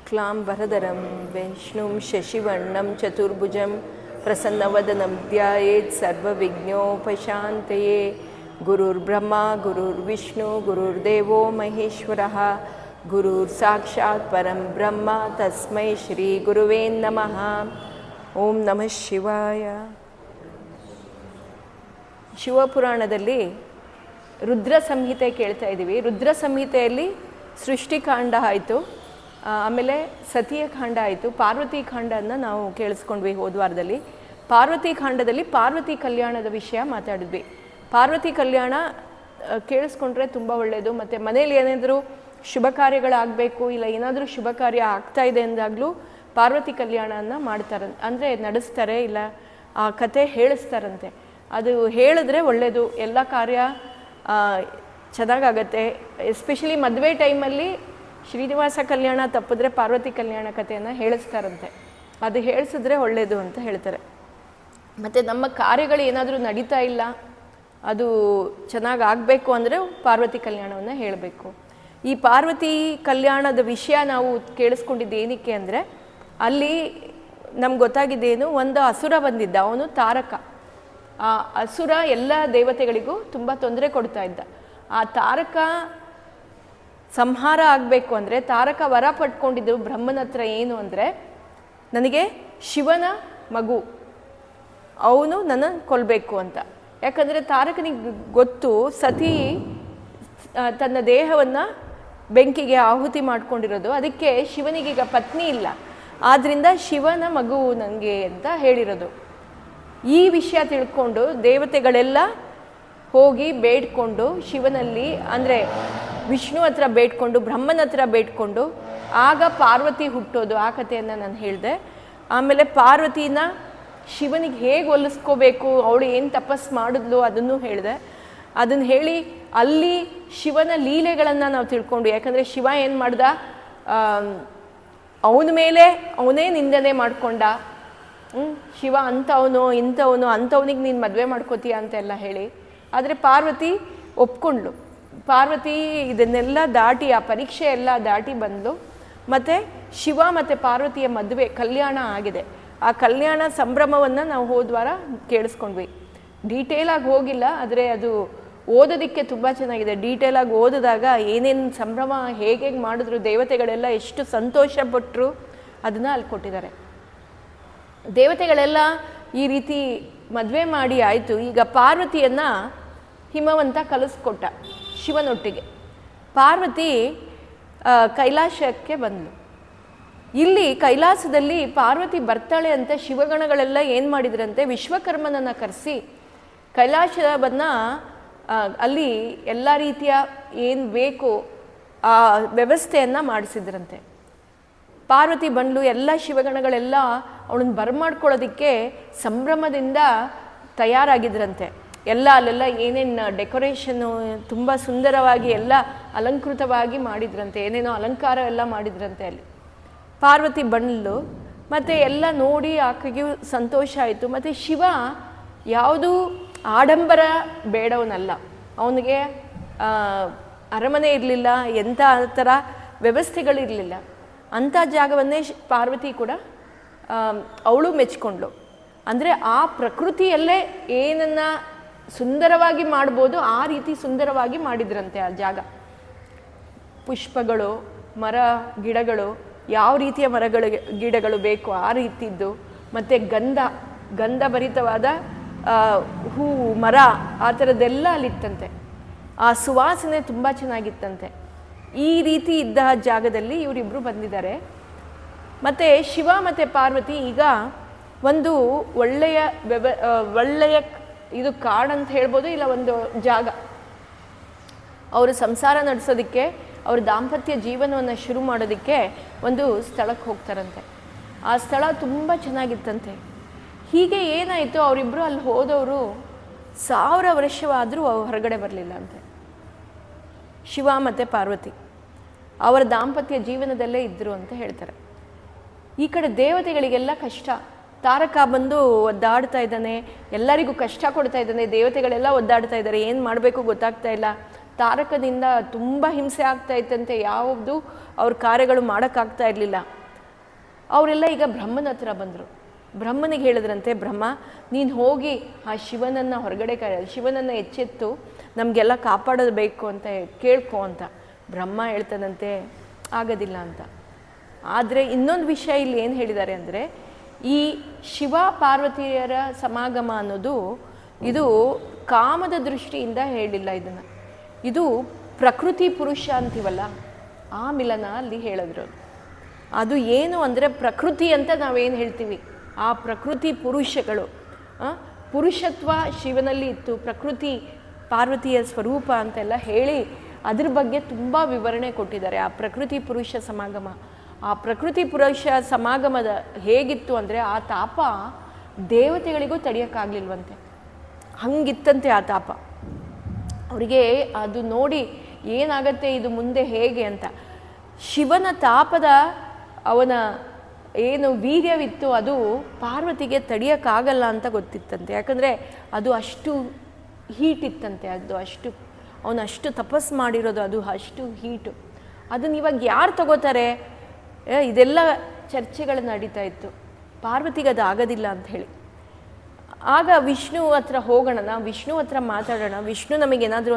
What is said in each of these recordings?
शुक्लांबरधरं विष्णुं शशिवर्णं चतुर्भुजं प्रसन्नवदनं ध्यायेत् सर्वविघ्नोपशान्तये। गुरुर्ब्रह्मा गुरुर्विष्णु गुरुर्देवो महेश्वरः गुरुर्साक्षात् परं ब्रह्म तस्मै श्री गुरुवे नमः। ಓಂ ನಮಃ ಶಿವಾಯ. ಶಿವಪುರಾಣದಲ್ಲಿ ರುದ್ರ ಸಂಹಿತೆ ಕೇಳ್ತಾ ಇದ್ದೀವಿ. ರುದ್ರ ಸಂಹಿತೆಯಲ್ಲಿ ಸೃಷ್ಟಿಕಾಂಡ ಆಯಿತು, ಆಮೇಲೆ ಸತಿಯ ಕಾಂಡ ಆಯಿತು, ಪಾರ್ವತಿ ಕಾಂಡನ್ನು ನಾವು ಕೇಳಿಸ್ಕೊಂಡ್ವಿ ಹೋದ ವಾರದಲ್ಲಿ. ಪಾರ್ವತಿ ಕಾಂಡದಲ್ಲಿ ಪಾರ್ವತಿ ಕಲ್ಯಾಣದ ವಿಷಯ ಮಾತಾಡಿದ್ವಿ. ಪಾರ್ವತಿ ಕಲ್ಯಾಣ ಕೇಳಿಸ್ಕೊಂಡ್ರೆ ತುಂಬ ಒಳ್ಳೆಯದು. ಮತ್ತು ಮನೇಲಿ ಏನಾದರೂ ಶುಭ ಕಾರ್ಯಗಳಾಗಬೇಕು, ಇಲ್ಲ ಏನಾದರೂ ಶುಭ ಕಾರ್ಯ ಆಗ್ತಾ ಇದೆ ಅಂದಾಗಲೂ ಪಾರ್ವತಿ ಕಲ್ಯಾಣನ ಮಾಡ್ತಾರೆ, ಅಂದರೆ ನಡೆಸ್ತಾರೆ, ಇಲ್ಲ ಆ ಕತೆ ಹೇಳಿಸ್ತಾರಂತೆ. ಅದು ಹೇಳಿದ್ರೆ ಒಳ್ಳೆಯದು, ಎಲ್ಲ ಕಾರ್ಯ ಚೆನ್ನಾಗಾಗತ್ತೆ. ಎಸ್ಪೆಷಲಿ ಮದುವೆ ಟೈಮಲ್ಲಿ ಶ್ರೀನಿವಾಸ ಕಲ್ಯಾಣ ತಪ್ಪಿದ್ರೆ ಪಾರ್ವತಿ ಕಲ್ಯಾಣ ಕಥೆಯನ್ನು ಹೇಳಿಸ್ತಾರಂತೆ. ಅದು ಹೇಳಿಸಿದ್ರೆ ಒಳ್ಳೆಯದು ಅಂತ ಹೇಳ್ತಾರೆ. ಮತ್ತು ನಮ್ಮ ಕಾರ್ಯಗಳು ಏನಾದರೂ ನಡೀತಾ ಇಲ್ಲ, ಅದು ಚೆನ್ನಾಗಿ ಆಗಬೇಕು ಅಂದರೆ ಪಾರ್ವತಿ ಕಲ್ಯಾಣವನ್ನು ಹೇಳಬೇಕು. ಈ ಪಾರ್ವತಿ ಕಲ್ಯಾಣದ ವಿಷಯ ನಾವು ಕೇಳಿಸ್ಕೊಂಡಿದ್ದು ಏನಕ್ಕೆ ಅಂದರೆ, ಅಲ್ಲಿ ನಮ್ಗೆ ಗೊತ್ತಾಗಿದ್ದೇನು, ಒಂದು ಅಸುರ ಬಂದಿದ್ದ, ಅವನು ತಾರಕ. ಆ ಅಸುರ ಎಲ್ಲ ದೇವತೆಗಳಿಗೂ ತುಂಬ ತೊಂದರೆ ಕೊಡ್ತಾ ಇದ್ದ. ಆ ತಾರಕ ಸಂಹಾರ ಆಗಬೇಕು ಅಂದರೆ, ತಾರಕ ವರ ಪಟ್ಕೊಂಡಿದ್ದು ಬ್ರಹ್ಮನ ಹತ್ರ ಏನು ಅಂದರೆ, ನನಗೆ ಶಿವನ ಮಗು, ಅವನು ನನ್ನನ್ನು ಕೊಲ್ಲಬೇಕು ಅಂತ. ಯಾಕಂದರೆ ತಾರಕನಿಗೆ ಗೊತ್ತು, ಸತಿ ತನ್ನ ದೇಹವನ್ನು ಬೆಂಕಿಗೆ ಆಹುತಿ ಮಾಡ್ಕೊಂಡಿರೋದು, ಅದಕ್ಕೆ ಶಿವನಿಗೀಗ ಪತ್ನಿ ಇಲ್ಲ, ಆದ್ದರಿಂದ ಶಿವನ ಮಗು ನನಗೆ ಅಂತ ಹೇಳಿರೋದು. ಈ ವಿಷಯ ತಿಳ್ಕೊಂಡು ದೇವತೆಗಳೆಲ್ಲ ಹೋಗಿ ಬೇಡ್ಕೊಂಡು ಶಿವನಲ್ಲಿ, ಅಂದರೆ ವಿಷ್ಣು ಹತ್ರ ಬೇಡ್ಕೊಂಡು, ಬ್ರಹ್ಮನ ಹತ್ರ ಬೇಡ್ಕೊಂಡು, ಆಗ ಪಾರ್ವತಿ ಹುಟ್ಟೋದು. ಆ ಕಥೆಯನ್ನು ನಾನು ಹೇಳಿದೆ. ಆಮೇಲೆ ಪಾರ್ವತಿನ ಶಿವನಿಗೆ ಹೇಗೆ ಒಲಿಸ್ಕೋಬೇಕು, ಅವಳು ಏನು ತಪಸ್ಸು ಮಾಡಿದ್ಲು ಅದನ್ನು ಹೇಳಿದೆ. ಅದನ್ನು ಹೇಳಿ ಅಲ್ಲಿ ಶಿವನ ಲೀಲೆಗಳನ್ನು ನಾವು ತಿಳ್ಕೊಂಡು, ಯಾಕಂದರೆ ಶಿವ ಏನು ಮಾಡ್ದ, ಅವನ ಮೇಲೆ ಅವನೇ ನಿಂದನೆ ಮಾಡ್ಕೊಂಡ. ಶಿವ ಅಂಥವನು ಇಂಥವನು, ಅಂಥವನಿಗೆ ನೀನು ಮದುವೆ ಮಾಡ್ಕೋತೀಯ ಅಂತೆಲ್ಲ ಹೇಳಿ. ಆದರೆ ಪಾರ್ವತಿ ಒಪ್ಕೊಂಡ್ಳು. ಪಾರ್ವತಿ ಇದನ್ನೆಲ್ಲ ದಾಟಿ, ಆ ಪರೀಕ್ಷೆ ಎಲ್ಲ ದಾಟಿ ಬಂದು, ಮತ್ತು ಶಿವ ಮತ್ತು ಪಾರ್ವತಿಯ ಮದುವೆ ಕಲ್ಯಾಣ ಆಗಿದೆ. ಆ ಕಲ್ಯಾಣ ಸಂಭ್ರಮವನ್ನು ನಾವು ಹೋದ್ವಾರ ಕೇಳಿಸ್ಕೊಂಡ್ವಿ. ಡೀಟೇಲಾಗಿ ಹೋಗಿಲ್ಲ, ಆದರೆ ಅದು ಓದೋದಕ್ಕೆ ತುಂಬ ಚೆನ್ನಾಗಿದೆ. ಡೀಟೇಲಾಗಿ ಓದಿದಾಗ ಏನೇನು ಸಂಭ್ರಮ, ಹೇಗೆ ಮಾಡಿದ್ರು, ದೇವತೆಗಳೆಲ್ಲ ಎಷ್ಟು ಸಂತೋಷಪಟ್ಟರು ಅದನ್ನು ಅಲ್ಲಿ ಕೊಟ್ಟಿದ್ದಾರೆ. ದೇವತೆಗಳೆಲ್ಲ ಈ ರೀತಿ ಮದುವೆ ಮಾಡಿ ಆಯಿತು. ಈಗ ಪಾರ್ವತಿಯನ್ನು ಹಿಮವಂತ ಕಲಿಸ್ಕೊಟ್ಟ ಶಿವನೊಟ್ಟಿಗೆ. ಪಾರ್ವತಿ ಕೈಲಾಸಕ್ಕೆ ಬಂದಳು. ಇಲ್ಲಿ ಕೈಲಾಸದಲ್ಲಿ ಪಾರ್ವತಿ ಬರ್ತಾಳೆ ಅಂತ ಶಿವಗಣಗಳೆಲ್ಲ ಏನು ಮಾಡಿದ್ರಂತೆ, ವಿಶ್ವಕರ್ಮನನ್ನು ಕರೆಸಿ ಕೈಲಾಸವನ್ನು ಅಲ್ಲಿ ಎಲ್ಲ ರೀತಿಯ ಏನು ಬೇಕು ಆ ವ್ಯವಸ್ಥೆಯನ್ನು ಮಾಡಿಸಿದ್ರಂತೆ. ಪಾರ್ವತಿ ಬಂದ್ಲು, ಎಲ್ಲ ಶಿವಗಣಗಳೆಲ್ಲ ಅವಳನ್ನು ಬರಮಾಡ್ಕೊಳ್ಳೋದಕ್ಕೆ ಸಂಭ್ರಮದಿಂದ ತಯಾರಾಗಿದ್ರಂತೆ. ಎಲ್ಲ ಅಲ್ಲೆಲ್ಲ ಏನೇನು ಡೆಕೋರೇಷನ್ನು ತುಂಬ ಸುಂದರವಾಗಿ ಎಲ್ಲ ಅಲಂಕೃತವಾಗಿ ಮಾಡಿದ್ರಂತೆ, ಏನೇನೋ ಅಲಂಕಾರ ಎಲ್ಲ ಮಾಡಿದ್ರಂತೆ. ಅಲ್ಲಿ ಪಾರ್ವತಿ ಬಂದ್ಲು, ಮತ್ತು ಎಲ್ಲ ನೋಡಿ ಆಕೆಗೂ ಸಂತೋಷ ಆಯಿತು. ಮತ್ತು ಶಿವ ಯಾವುದೂ ಆಡಂಬರ ಬೇಡವನಲ್ಲ, ಅವನಿಗೆ ಅರಮನೆ ಇರಲಿಲ್ಲ, ಎಂಥ ಥರ ವ್ಯವಸ್ಥೆಗಳಿರಲಿಲ್ಲ. ಅಂಥ ಜಾಗವನ್ನೇ ಪಾರ್ವತಿ ಕೂಡ ಅವಳು ಮೆಚ್ಕೊಂಡ್ಳು. ಅಂದರೆ ಆ ಪ್ರಕೃತಿಯಲ್ಲೇ ಏನನ್ನು ಸುಂದರವಾಗಿ ಮಾಡ್ಬೋದು ಆ ರೀತಿ ಸುಂದರವಾಗಿ ಮಾಡಿದ್ರಂತೆ ಆ ಜಾಗ. ಪುಷ್ಪಗಳು, ಮರ ಗಿಡಗಳು, ಯಾವ ರೀತಿಯ ಗಿಡಗಳು ಬೇಕು ಆ ರೀತಿದ್ದು, ಮತ್ತು ಗಂಧಭರಿತವಾದ ಹೂವು, ಮರ, ಆ ಥರದ್ದೆಲ್ಲ ಅಲ್ಲಿತ್ತಂತೆ. ಆ ಸುವಾಸನೆ ತುಂಬ ಚೆನ್ನಾಗಿತ್ತಂತೆ. ಈ ರೀತಿ ಇದ್ದ ಜಾಗದಲ್ಲಿ ಇವರಿಬ್ಬರು ಬಂದಿದ್ದಾರೆ. ಮತ್ತು ಶಿವ ಮತ್ತು ಪಾರ್ವತಿ ಈಗ ಒಂದು ಒಳ್ಳೆಯ ಇದು ಕಾಡಂತ ಹೇಳ್ಬೋದು, ಇಲ್ಲ ಒಂದು ಜಾಗ, ಅವರು ಸಂಸಾರ ನಡೆಸೋದಕ್ಕೆ, ಅವ್ರ ದಾಂಪತ್ಯ ಜೀವನವನ್ನು ಶುರು ಮಾಡೋದಕ್ಕೆ ಒಂದು ಸ್ಥಳಕ್ಕೆ ಹೋಗ್ತಾರಂತೆ. ಆ ಸ್ಥಳ ತುಂಬ ಚೆನ್ನಾಗಿತ್ತಂತೆ. ಹೀಗೆ ಏನಾಯಿತು, ಅವರಿಬ್ಬರು ಅಲ್ಲಿ ಹೋದವರು 1000 ವರ್ಷವಾದರೂ ಹೊರಗಡೆ ಬರಲಿಲ್ಲ ಅಂತೆ. ಶಿವ ಮತ್ತು ಪಾರ್ವತಿ ಅವರ ದಾಂಪತ್ಯ ಜೀವನದಲ್ಲೇ ಇದ್ದರು ಅಂತ ಹೇಳ್ತಾರೆ. ಈ ಕಡೆ ದೇವತೆಗಳಿಗೆಲ್ಲ ಕಷ್ಟ. ತಾರಕ ಬಂದು ಒದ್ದಾಡ್ತಾ ಇದ್ದಾನೆ, ಎಲ್ಲರಿಗೂ ಕಷ್ಟ ಕೊಡ್ತಾ ಇದ್ದಾನೆ, ದೇವತೆಗಳೆಲ್ಲ ಒದ್ದಾಡ್ತಾ ಇದ್ದಾರೆ, ಏನು ಮಾಡಬೇಕು ಗೊತ್ತಾಗ್ತಾ ಇಲ್ಲ. ತಾರಕದಿಂದ ತುಂಬ ಹಿಂಸೆ ಆಗ್ತಾ ಇತ್ತಂತೆ, ಯಾವುದು ಅವ್ರ ಕಾರ್ಯಗಳು ಮಾಡೋಕ್ಕಾಗ್ತಾ ಇರಲಿಲ್ಲ. ಅವರೆಲ್ಲ ಈಗ ಬ್ರಹ್ಮನ ಹತ್ರ ಬಂದರು. ಬ್ರಹ್ಮನಿಗೆ ಹೇಳಿದ್ರಂತೆ, ಬ್ರಹ್ಮ ನೀನು ಹೋಗಿ ಆ ಶಿವನನ್ನು ಹೊರಗಡೆ ಶಿವನನ್ನು ಎಚ್ಚೆತ್ತು ನಮಗೆಲ್ಲ ಕಾಪಾಡೋದು ಬೇಕು ಅಂತ ಕೇಳ್ಕೊ ಅಂತ. ಬ್ರಹ್ಮ ಹೇಳ್ತಾನಂತೆ ಆಗೋದಿಲ್ಲ ಅಂತ. ಆದರೆ ಇನ್ನೊಂದು ವಿಷಯ ಇಲ್ಲಿ ಏನು ಹೇಳಿದ್ದಾರೆ ಅಂದರೆ, ಈ ಶಿವ ಪಾರ್ವತಿಯರ ಸಮಾಗಮ ಅನ್ನೋದು ಇದು ಕಾಮದ ದೃಷ್ಟಿಯಿಂದ ಹೇಳಿಲ್ಲ ಇದನ್ನು. ಇದು ಪ್ರಕೃತಿ ಪುರುಷ ಅಂತೀವಲ್ಲ, ಆ ಮಿಲನ ಅಲ್ಲಿ ಹೇಳಿದ್ರು. ಅದು ಏನು ಅಂದರೆ ಪ್ರಕೃತಿ ಅಂತ ನಾವೇನು ಹೇಳ್ತೀವಿ, ಆ ಪ್ರಕೃತಿ ಪುರುಷಗಳು, ಪುರುಷತ್ವ ಶಿವನಲ್ಲಿ ಇತ್ತು, ಪ್ರಕೃತಿ ಪಾರ್ವತಿಯ ಸ್ವರೂಪ ಅಂತೆಲ್ಲ ಹೇಳಿ ಅದ್ರ ಬಗ್ಗೆ ತುಂಬ ವಿವರಣೆ ಕೊಟ್ಟಿದ್ದಾರೆ. ಆ ಪ್ರಕೃತಿ ಪುರುಷ ಸಮಾಗಮ, ಆ ಪ್ರಕೃತಿ ಪುರುಷ ಸಮಾಗಮದ ಹೇಗಿತ್ತು ಅಂದರೆ, ಆ ತಾಪ ದೇವತೆಗಳಿಗೂ ತಡೆಯೋಕ್ಕಾಗಲಿಲ್ವಂತೆ, ಹಂಗಿತ್ತಂತೆ ಆ ತಾಪ. ಅವರಿಗೆ ಅದು ನೋಡಿ ಏನಾಗತ್ತೆ ಇದು ಮುಂದೆ ಹೇಗೆ ಅಂತ. ಶಿವನ ತಾಪದ ಅವನ ಏನು ವೀರ್ಯವಿತ್ತು ಅದು ಪಾರ್ವತಿಗೆ ತಡೆಯೋಕ್ಕಾಗಲ್ಲ ಅಂತ ಗೊತ್ತಿತ್ತಂತೆ. ಯಾಕಂದರೆ ಅದು ಅಷ್ಟು ಹೀಟ್ ಇತ್ತಂತೆ, ಅದು ಅಷ್ಟು ಅವನು ಅಷ್ಟು ತಪಸ್ಸು ಮಾಡಿರೋದು, ಅದು ಅಷ್ಟು ಹೀಟು. ಅದನ್ನು ಇವಾಗ ಯಾರು ತಗೋತಾರೆ? ಇದೆಲ್ಲ ಚರ್ಚೆಗಳು ನಡೀತಾ ಇತ್ತು. ಪಾರ್ವತಿಗೆ ಅದು ಆಗೋದಿಲ್ಲ ಅಂತ ಹೇಳಿ. ಆಗ ವಿಷ್ಣು ಹತ್ರ ಹೋಗೋಣ, ನಾವು ವಿಷ್ಣು ಹತ್ರ ಮಾತಾಡೋಣ, ವಿಷ್ಣು ನಮಗೇನಾದರೂ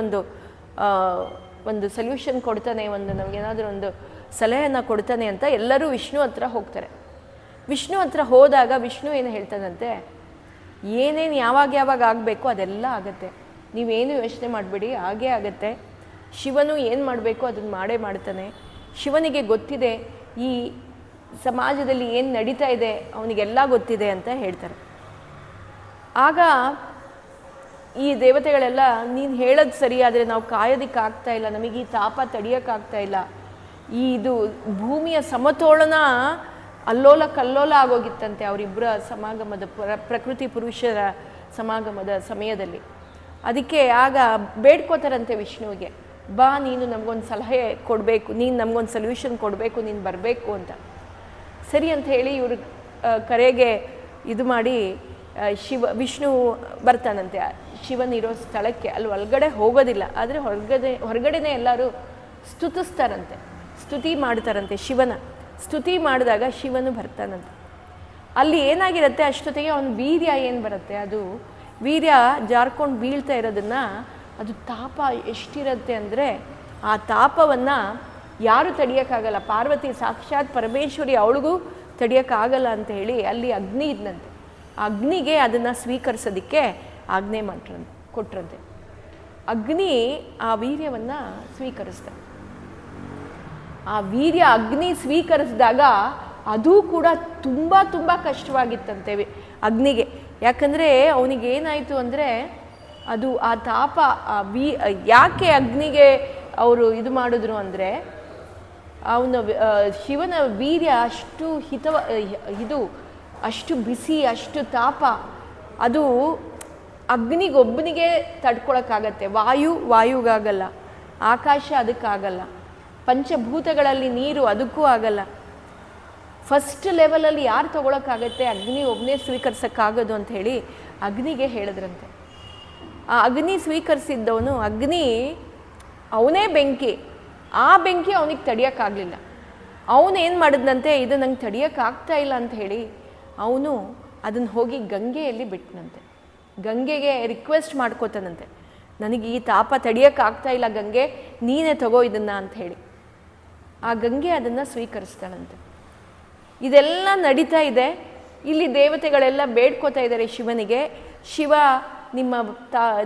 ಒಂದು ಸೊಲ್ಯೂಷನ್ ಕೊಡ್ತಾನೆ, ನಮಗೇನಾದರೂ ಒಂದು ಸಲಹೆಯನ್ನು ಕೊಡ್ತಾನೆ ಅಂತ ಎಲ್ಲರೂ ವಿಷ್ಣು ಹತ್ರ ಹೋಗ್ತಾರೆ. ವಿಷ್ಣು ಹತ್ರ ಹೋದಾಗ ವಿಷ್ಣು ಏನು ಹೇಳ್ತಾನಂತೆ, ಏನೇನು ಯಾವಾಗ ಆಗಬೇಕು ಅದೆಲ್ಲ ಆಗುತ್ತೆ, ನೀವೇನು ಯೋಚನೆ ಮಾಡಬೇಡಿ, ಹಾಗೇ ಆಗುತ್ತೆ. ಶಿವನು ಏನು ಮಾಡಬೇಕು ಅದನ್ನು ಮಾಡೇ ಮಾಡ್ತಾನೆ. ಶಿವನಿಗೆ ಗೊತ್ತಿದೆ ಈ ಸಮಾಜದಲ್ಲಿ ಏನು ನಡೀತಾ ಇದೆ, ಅವನಿಗೆಲ್ಲ ಗೊತ್ತಿದೆ ಅಂತ ಹೇಳ್ತಾರೆ. ಆಗ ಈ ದೇವತೆಗಳೆಲ್ಲ, ನೀನು ಹೇಳೋದು ಸರಿ, ಆದರೆ ನಾವು ಕಾಯೋದಕ್ಕಾಗ್ತಾ ಇಲ್ಲ, ನಮಗೆ ಈ ತಾಪ ತಡೆಯೋಕ್ಕಾಗ್ತಾ ಇಲ್ಲ, ಇದು ಭೂಮಿಯ ಸಮತೋಲನ ಅಲ್ಲೋಲ ಕಲ್ಲೋಲ ಆಗೋಗಿತ್ತಂತೆ ಅವರಿಬ್ಬರ ಸಮಾಗಮದ ಪ್ರಕೃತಿ ಪುರುಷರ ಸಮಾಗಮದ ಸಮಯದಲ್ಲಿ. ಅದಕ್ಕೆ ಆಗ ಬೇಡ್ಕೋತಾರಂತೆ ವಿಷ್ಣುವಿಗೆ, ಬಾ ನೀನು ನಮಗೊಂದು ಸಲಹೆ ಕೊಡಬೇಕು, ನೀನು ನಮಗೊಂದು ಸೊಲ್ಯೂಷನ್ ಕೊಡಬೇಕು, ನೀನು ಬರಬೇಕು ಅಂತ. ಸರಿ ಅಂತ ಹೇಳಿ ಇವರು ಕರೆಗೆ ಇದು ಮಾಡಿ ವಿಷ್ಣು ಬರ್ತಾನಂತೆ ಶಿವನಿರೋ ಸ್ಥಳಕ್ಕೆ. ಅಲ್ಲಿ ಒಳಗಡೆ ಹೋಗೋದಿಲ್ಲ, ಆದರೆ ಹೊರಗಡೆನೇ ಎಲ್ಲರೂ ಸ್ತುತಿಸ್ತಾರಂತೆ, ಸ್ತುತಿ ಮಾಡ್ತಾರಂತೆ. ಶಿವನ ಸ್ತುತಿ ಮಾಡಿದಾಗ ಶಿವನು ಬರ್ತಾನಂತೆ. ಅಲ್ಲಿ ಏನಾಗಿರುತ್ತೆ, ಅಷ್ಟೊತ್ತಿಗೆ ಅವನ ವೀರ್ಯ ಏನು ಬರುತ್ತೆ, ಅದು ವೀರ್ಯ ಜಾರ್ಕೊಂಡು ಬೀಳ್ತಾ ಇರೋದನ್ನು, ಅದು ತಾಪ ಎಷ್ಟಿರುತ್ತೆ ಅಂದರೆ ಆ ತಾಪವನ್ನು ಯಾರು ತಡೆಯೋಕ್ಕಾಗಲ್ಲ, ಪಾರ್ವತಿ ಸಾಕ್ಷಾತ್ ಪರಮೇಶ್ವರಿ ಅವಳಿಗೂ ತಡೆಯೋಕ್ಕಾಗಲ್ಲ ಅಂತ ಹೇಳಿ ಅಲ್ಲಿ ಅಗ್ನಿ ಇದ್ದಂತೆ. ಆ ಅಗ್ನಿಗೆ ಅದನ್ನು ಸ್ವೀಕರಿಸೋದಕ್ಕೆ ಆಜ್ಞೆ ಕೊಟ್ರಂತೆ. ಅಗ್ನಿ ಆ ವೀರ್ಯವನ್ನು ಸ್ವೀಕರಿಸ್ತಾರೆ. ಆ ವೀರ್ಯ ಅಗ್ನಿ ಸ್ವೀಕರಿಸಿದಾಗ ಅದು ಕೂಡ ತುಂಬ ತುಂಬ ಕಷ್ಟವಾಗಿತ್ತಂತೆ ಅಗ್ನಿಗೆ. ಯಾಕಂದರೆ ಅವನಿಗೇನಾಯಿತು ಅಂದರೆ, ಅದು ಆ ತಾಪ ಯಾಕೆ ಅಗ್ನಿಗೆ ಅವರು ಇದು ಮಾಡಿದ್ರು ಅಂದರೆ, ಅವನ ಶಿವನ ವೀರ್ಯ ಅಷ್ಟು ಅಷ್ಟು ಬಿಸಿ, ಅಷ್ಟು ತಾಪ, ಅದು ಅಗ್ನಿಗೊಬ್ಬನಿಗೆ ತಡ್ಕೊಳಕ್ಕಾಗತ್ತೆ. ವಾಯುಗಾಗಲ್ಲ, ಆಕಾಶ ಅದಕ್ಕಾಗಲ್ಲ, ಪಂಚಭೂತಗಳಲ್ಲಿ ನೀರು ಅದಕ್ಕೂ ಆಗಲ್ಲ. ಫಸ್ಟ್ ಲೆವೆಲಲ್ಲಿ ಯಾರು ತೊಗೊಳಕ್ಕಾಗತ್ತೆ, ಅಗ್ನಿ ಒಬ್ಬನೇ ಸ್ವೀಕರಿಸೋಕ್ಕಾಗೋದು ಅಂತ ಹೇಳಿ ಅಗ್ನಿಗೆ ಹೇಳಿದ್ರಂತೆ. ಆ ಅಗ್ನಿ ಸ್ವೀಕರಿಸಿದ್ದವನು, ಅಗ್ನಿ ಅವನೇ ಬೆಂಕಿ, ಆ ಬೆಂಕಿ ಅವನಿಗೆ ತಡೆಯೋಕ್ಕಾಗಲಿಲ್ಲ. ಅವನು ಏನು ಮಾಡಿದ್ನಂತೆ, ಇದು ನಂಗೆ ತಡೆಯೋಕ್ಕಾಗ್ತಾ ಇಲ್ಲ ಅಂತ ಹೇಳಿ ಅವನು ಅದನ್ನು ಹೋಗಿ ಗಂಗೆಯಲ್ಲಿ ಬಿಟ್ಟನಂತೆ. ಗಂಗೆಗೆ ರಿಕ್ವೆಸ್ಟ್ ಮಾಡ್ಕೋತಾನಂತೆ, ನನಗೆ ಈ ತಾಪ ತಡೆಯೋಕ್ಕಾಗ್ತಾ ಇಲ್ಲ ಗಂಗೆ, ನೀನೇ ತಗೋ ಇದನ್ನು ಅಂತ ಹೇಳಿ. ಆ ಗಂಗೆ ಅದನ್ನು ಸ್ವೀಕರಿಸ್ತಾಳಂತೆ. ಇದೆಲ್ಲ ನಡೀತಾ ಇದೆ. ಇಲ್ಲಿ ದೇವತೆಗಳೆಲ್ಲ ಬೇಡ್ಕೋತಾ ಇದ್ದಾರೆ ಶಿವನಿಗೆ, ಶಿವ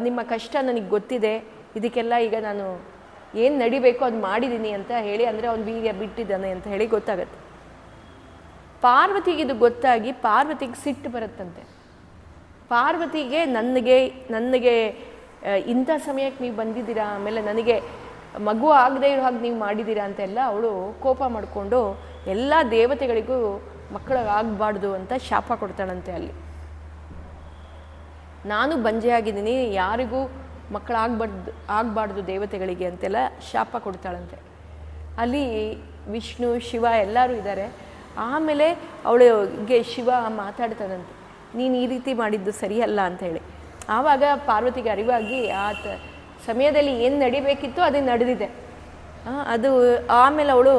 ನಿಮ್ಮ ಕಷ್ಟ ನನಗೆ ಗೊತ್ತಿದೆ, ಇದಕ್ಕೆಲ್ಲ ಈಗ ನಾನು ಏನು ನಡಿಬೇಕು ಅದು ಮಾಡಿದ್ದೀನಿ ಅಂತ ಹೇಳಿ, ಅಂದರೆ ಅವ್ನು ವೀರ್ಯ ಬಿಟ್ಟಿದ್ದಾನೆ ಅಂತ ಹೇಳಿ ಗೊತ್ತಾಗತ್ತೆ. ಪಾರ್ವತಿಗೆ ಇದು ಗೊತ್ತಾಗಿ ಪಾರ್ವತಿಗೆ ಸಿಟ್ಟು ಬರುತ್ತಂತೆ. ಪಾರ್ವತಿಗೆ ನನಗೆ ಇಂಥ ಸಮಯಕ್ಕೆ ನೀವು ಬಂದಿದ್ದೀರಾ, ಆಮೇಲೆ ನನಗೆ ಮಗು ಆಗದೆ ಇರೋ ಹಾಗೆ ನೀವು ಮಾಡಿದ್ದೀರಾ ಅಂತೆಲ್ಲ ಅವಳು ಕೋಪ ಮಾಡಿಕೊಂಡು ಎಲ್ಲ ದೇವತೆಗಳಿಗೂ ಮಕ್ಕಳಾಗಬಾರ್ದು ಅಂತ ಶಾಪ ಕೊಡ್ತಾಳಂತೆ. ಅಲ್ಲಿ ನಾನು ಬಂಜೆ ಆಗಿದ್ದೀನಿ, ಯಾರಿಗೂ ಆಗಬಾರ್ದು ದೇವತೆಗಳಿಗೆ ಅಂತೆಲ್ಲ ಶಾಪ ಕೊಡ್ತಾಳಂತೆ. ಅಲ್ಲಿ ವಿಷ್ಣು ಶಿವ ಎಲ್ಲರೂ ಇದ್ದಾರೆ. ಆಮೇಲೆ ಅವಳಿಗೆ ಶಿವ ಮಾತಾಡ್ತಾನಂತೆ, ನೀನು ಈ ರೀತಿ ಮಾಡಿದ್ದು ಸರಿಯಲ್ಲ ಅಂತ ಹೇಳಿ. ಆವಾಗ ಪಾರ್ವತಿಗೆ ಅರಿವಾಗಿ ಆ ಸಮಯದಲ್ಲಿ ಏನು ನಡಿಬೇಕಿತ್ತು ಅದು ನಡೆದಿದೆ. ಅದು ಆಮೇಲೆ ಅವಳು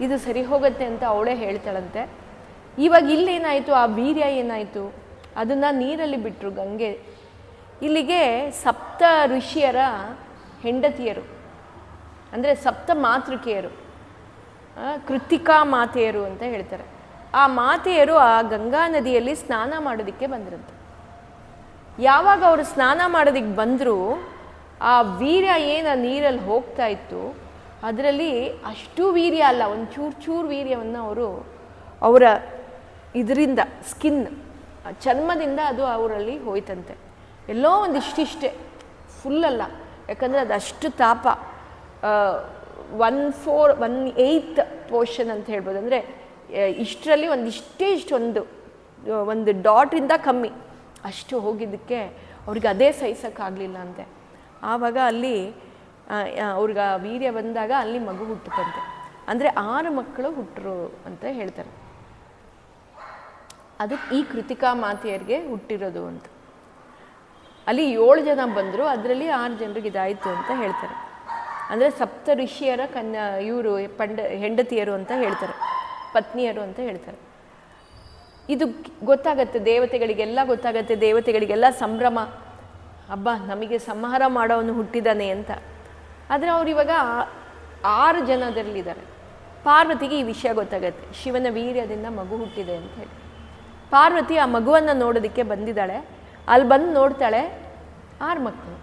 ಇದು ಸರಿ ಹೋಗುತ್ತೆ ಅಂತ ಅವಳೇ ಹೇಳ್ತಾಳಂತೆ. ಇವಾಗ ಇಲ್ಲೇನಾಯಿತು, ಆ ವೀರ್ಯ ಏನಾಯಿತು, ಅದನ್ನು ನೀರಲ್ಲಿ ಬಿಟ್ಟರು ಗಂಗೆ. ಇಲ್ಲಿಗೆ ಸಪ್ತ ಋಷಿಯರ ಹೆಂಡತಿಯರು, ಅಂದರೆ ಸಪ್ತ ಮಾತೃಕೆಯರು, ಕೃತಿಕಾ ಮಾತೆಯರು ಅಂತ ಹೇಳ್ತಾರೆ. ಆ ಮಾತೆಯರು ಆ ಗಂಗಾ ನದಿಯಲ್ಲಿ ಸ್ನಾನ ಮಾಡೋದಕ್ಕೆ ಬಂದ್ರಂತೆ. ಯಾವಾಗ ಅವರು ಸ್ನಾನ ಮಾಡೋದಕ್ಕೆ ಬಂದರೂ ಆ ವೀರ್ಯ ಏನು ನೀರಲ್ಲಿ ಹೋಗ್ತಾ ಇತ್ತು, ಅದರಲ್ಲಿ ಅಷ್ಟು ವೀರ್ಯ ಅಲ್ಲ, ಒಂದು ಚೂರು ವೀರ್ಯವನ್ನು ಅವರ ಇದರಿಂದ ಸ್ಕಿನ್ ಚರ್ಮದಿಂದ ಅದು ಅವರಲ್ಲಿ ಹೋಯ್ತಂತೆ. ಎಲ್ಲೋ ಒಂದಿಷ್ಟಿಷ್ಟೇ, ಫುಲ್ಲಲ್ಲ, ಯಾಕಂದರೆ ಅದಷ್ಟು ತಾಪ. 1/8 ಪೋರ್ಷನ್ ಅಂತ ಹೇಳ್ಬೋದು. ಅಂದರೆ ಇಷ್ಟರಲ್ಲಿ ಒಂದು ಡಾಟ್ರಿಂದ ಕಮ್ಮಿ ಅಷ್ಟು ಹೋಗಿದ್ದಕ್ಕೆ ಅವ್ರಿಗೆ ಅದೇ ಸಹಿಸೋಕ್ಕಾಗಲಿಲ್ಲ ಅಂತೆ. ಆವಾಗ ಅಲ್ಲಿ ಅವ್ರಿಗೆ ಆ ವೀರ್ಯ ಬಂದಾಗ ಅಲ್ಲಿ ಮಗು ಹುಟ್ಟುತ್ತಂತೆ. ಅಂದರೆ 6 ಮಕ್ಕಳು ಹುಟ್ಟರು ಅಂತ ಹೇಳ್ತಾರೆ. ಅದು ಈ ಕೃತಿಕಾ ಮಾತೆಯರಿಗೆ ಹುಟ್ಟಿರೋದು ಅಂತ. ಅಲ್ಲಿ 7 ಜನ ಬಂದರು, ಅದರಲ್ಲಿ 6 ಜನರಿಗೆ ಇದಾಯಿತು ಅಂತ ಹೇಳ್ತಾರೆ. ಅಂದರೆ ಸಪ್ತ ಋಷಿಯರ ಇವರು ಹೆಂಡತಿಯರು ಅಂತ ಹೇಳ್ತಾರೆ, ಪತ್ನಿಯರು ಅಂತ ಹೇಳ್ತಾರೆ. ಇದು ಗೊತ್ತಾಗತ್ತೆ ದೇವತೆಗಳಿಗೆಲ್ಲ, ಗೊತ್ತಾಗತ್ತೆ ದೇವತೆಗಳಿಗೆಲ್ಲ ಸಂಭ್ರಮ, ಹಬ್ಬ ನಮಗೆ ಸಂಹಾರ ಮಾಡೋವನು ಹುಟ್ಟಿದ್ದಾನೆ ಅಂತ. ಆದರೆ ಅವ್ರು ಇವಾಗ 6 ಜನದಲ್ಲಿದ್ದಾರೆ. ಪಾರ್ವತಿಗೆ ಈ ವಿಷಯ ಗೊತ್ತಾಗತ್ತೆ, ಶಿವನ ವೀರ್ಯದಿಂದ ಮಗು ಹುಟ್ಟಿದೆ ಅಂತ ಹೇಳಿ. ಪಾರ್ವತಿ ಆ ಮಗುವನ್ನು ನೋಡೋದಕ್ಕೆ ಬಂದಿದ್ದಾಳೆ. ಅಲ್ಲಿ ಬಂದು ನೋಡ್ತಾಳೆ 6 ಮಕ್ಕಳು.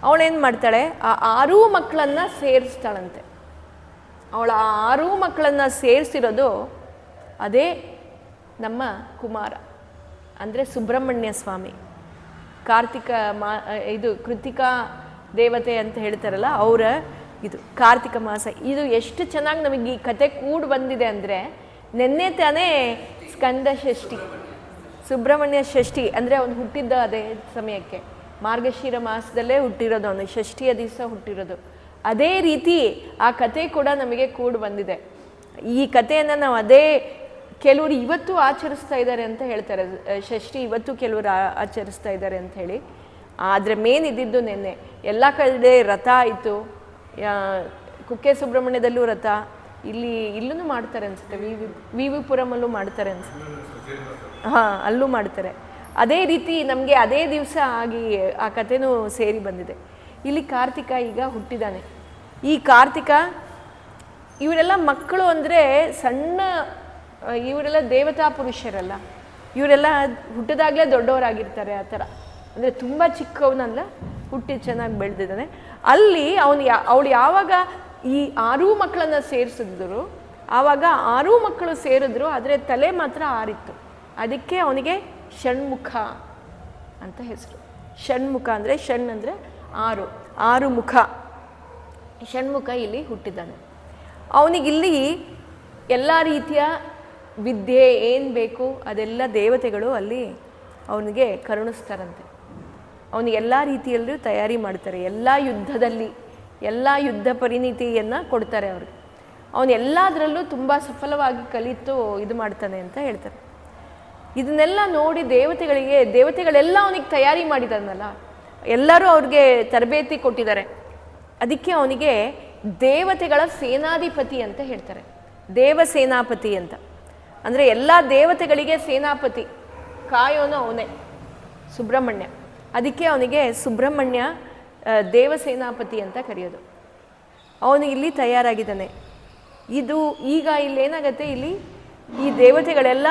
ಅವಳೇನು ಮಾಡ್ತಾಳೆ, ಆ 6 ಮಕ್ಕಳನ್ನು ಸೇರಿಸ್ತಾಳಂತೆ. ಅವಳ ಆ 6 ಮಕ್ಕಳನ್ನು ಸೇರಿಸಿರೋದು ಅದೇ ನಮ್ಮ ಕುಮಾರ, ಅಂದರೆ ಸುಬ್ರಹ್ಮಣ್ಯ ಸ್ವಾಮಿ. ಇದು ಕೃತಿಕಾ ದೇವತೆ ಅಂತ ಹೇಳ್ತಾರಲ್ಲ, ಅವರ ಇದು ಕಾರ್ತಿಕ ಮಾಸ. ಇದು ಎಷ್ಟು ಚೆನ್ನಾಗಿ ನಮಗೆ ಈ ಕತೆ ಕೂಡಿ ಬಂದಿದೆ ಅಂದರೆ, ನಿನ್ನೆ ತಾನೇ ಸ್ಕಂದ ಷಷ್ಠಿ, ಸುಬ್ರಹ್ಮಣ್ಯ ಷಷ್ಠಿ, ಅಂದರೆ ಅವನು ಹುಟ್ಟಿದ್ದ ಅದೇ ಸಮಯಕ್ಕೆ, ಮಾರ್ಗಶಿರ ಮಾಸದಲ್ಲೇ ಹುಟ್ಟಿರೋದು, ಅವನು ಷಷ್ಠಿಯ ದಿವಸ ಹುಟ್ಟಿರೋದು. ಅದೇ ರೀತಿ ಆ ಕತೆ ಕೂಡ ನಮಗೆ ಕೂಡಿ ಬಂದಿದೆ. ಈ ಕಥೆಯನ್ನು ನಾವು ಕೆಲವರು ಇವತ್ತು ಆಚರಿಸ್ತಾ ಇದ್ದಾರೆ ಅಂತ ಹೇಳ್ತಾರೆ, ಷಷ್ಠಿ ಇವತ್ತು ಕೆಲವರು ಆಚರಿಸ್ತಾ ಇದ್ದಾರೆ ಅಂತ ಹೇಳಿ. ಆದರೆ ಮೇನ್ ಇದ್ದಿದ್ದು ನಿನ್ನೆ. ಎಲ್ಲ ಕಡೆ ರಥ ಆಯಿತು, ಕುಕ್ಕೆ ಸುಬ್ರಹ್ಮಣ್ಯದಲ್ಲೂ ರಥ, ಇಲ್ಲೂ ಮಾಡ್ತಾರೆ ಅನಿಸುತ್ತೆ, ವಿ ವಿ ಪುರಮಲ್ಲೂ ಮಾಡ್ತಾರೆ ಅನಿಸುತ್ತೆ, ಅಲ್ಲೂ ಮಾಡ್ತಾರೆ. ಅದೇ ರೀತಿ ನಮಗೆ ಅದೇ ದಿವಸ ಆಗಿ ಆ ಕಥೆನೂ ಸೇರಿ ಬಂದಿದೆ. ಇಲ್ಲಿ ಕಾರ್ತಿಕ ಈಗ ಹುಟ್ಟಿದ್ದಾನೆ. ಈ ಕಾರ್ತಿಕ ಇವರೆಲ್ಲ ಮಕ್ಕಳು ಅಂದರೆ ಸಣ್ಣ, ಇವರೆಲ್ಲ ದೇವತಾ ಪುರುಷರಲ್ಲ, ಇವರೆಲ್ಲ ಹುಟ್ಟಿದಾಗಲೇ ದೊಡ್ಡವರಾಗಿರ್ತಾರೆ ಆ ಥರ. ಅಂದರೆ ತುಂಬ ಚಿಕ್ಕವನಲ್ಲ, ಹುಟ್ಟಿ ಚೆನ್ನಾಗಿ ಬೆಳೆದಿದ್ದಾನೆ. ಅಲ್ಲಿ ಅವಳು ಯಾವಾಗ ಈ 6 ಮಕ್ಕಳನ್ನು ಸೇರಿಸಿದ್ರು, ಆವಾಗ 6 ಮಕ್ಕಳು ಸೇರಿದ್ರು, ಆದರೆ ತಲೆ ಮಾತ್ರ 6 ಇತ್ತು. ಅದಕ್ಕೆ ಅವನಿಗೆ ಷಣ್ಮುಖ ಅಂತ ಹೆಸರು. ಷಣ್ಮುಖ ಅಂದರೆ ಷಣ್ ಅಂದರೆ 6 ಮುಖ. ಷಣ್ಮುಖ ಇಲ್ಲಿ ಹುಟ್ಟಿದ್ದಾನೆ. ಅವನಿಗಿಲ್ಲಿ ಎಲ್ಲ ರೀತಿಯ ವಿದ್ಯೆ ಏನು ಬೇಕು ಅದೆಲ್ಲ ದೇವತೆಗಳು ಅಲ್ಲಿ ಅವನಿಗೆ ಕರುಣಿಸ್ತಾರಂತೆ. ಅವನಿಗೆ ಎಲ್ಲ ರೀತಿಯಲ್ಲೂ ತಯಾರಿ ಮಾಡ್ತಾರೆ. ಎಲ್ಲ ಯುದ್ಧದಲ್ಲಿ ಎಲ್ಲ ಯುದ್ಧ ಪರಿಣಿತಿಯನ್ನು ಕೊಡ್ತಾರೆ ಅವ್ರಿಗೆ. ಅವನು ಎಲ್ಲದರಲ್ಲೂ ತುಂಬ ಸಫಲವಾಗಿ ಕಲಿತು ಇದು ಮಾಡ್ತಾನೆ ಅಂತ ಹೇಳ್ತಾರೆ. ಇದನ್ನೆಲ್ಲ ನೋಡಿ ದೇವತೆಗಳೆಲ್ಲ ಅವನಿಗೆ ತಯಾರಿ ಮಾಡಿದಾನಲ್ಲ, ಎಲ್ಲರೂ ಅವ್ರಿಗೆ ತರಬೇತಿ ಕೊಟ್ಟಿದ್ದಾರೆ. ಅದಕ್ಕೆ ಅವನಿಗೆ ದೇವತೆಗಳ ಸೇನಾಧಿಪತಿ ಅಂತ ಹೇಳ್ತಾರೆ, ದೇವಸೇನಾಪತಿ ಅಂತ. ಅಂದರೆ ಎಲ್ಲ ದೇವತೆಗಳಿಗೆ ಸೇನಾಪತಿ, ಕಾಯೋನು ಅವನೇ ಸುಬ್ರಹ್ಮಣ್ಯ. ಅದಕ್ಕೆ ಅವನಿಗೆ ಸುಬ್ರಹ್ಮಣ್ಯ ದೇವಸೇನಾಪತಿ ಅಂತ ಕರೆಯೋದು. ಅವನು ಇಲ್ಲಿ ತಯಾರಾಗಿದ್ದಾನೆ. ಇದು ಈಗ ಇಲ್ಲೇನಾಗತ್ತೆ, ಇಲ್ಲಿ ಈ ದೇವತೆಗಳೆಲ್ಲ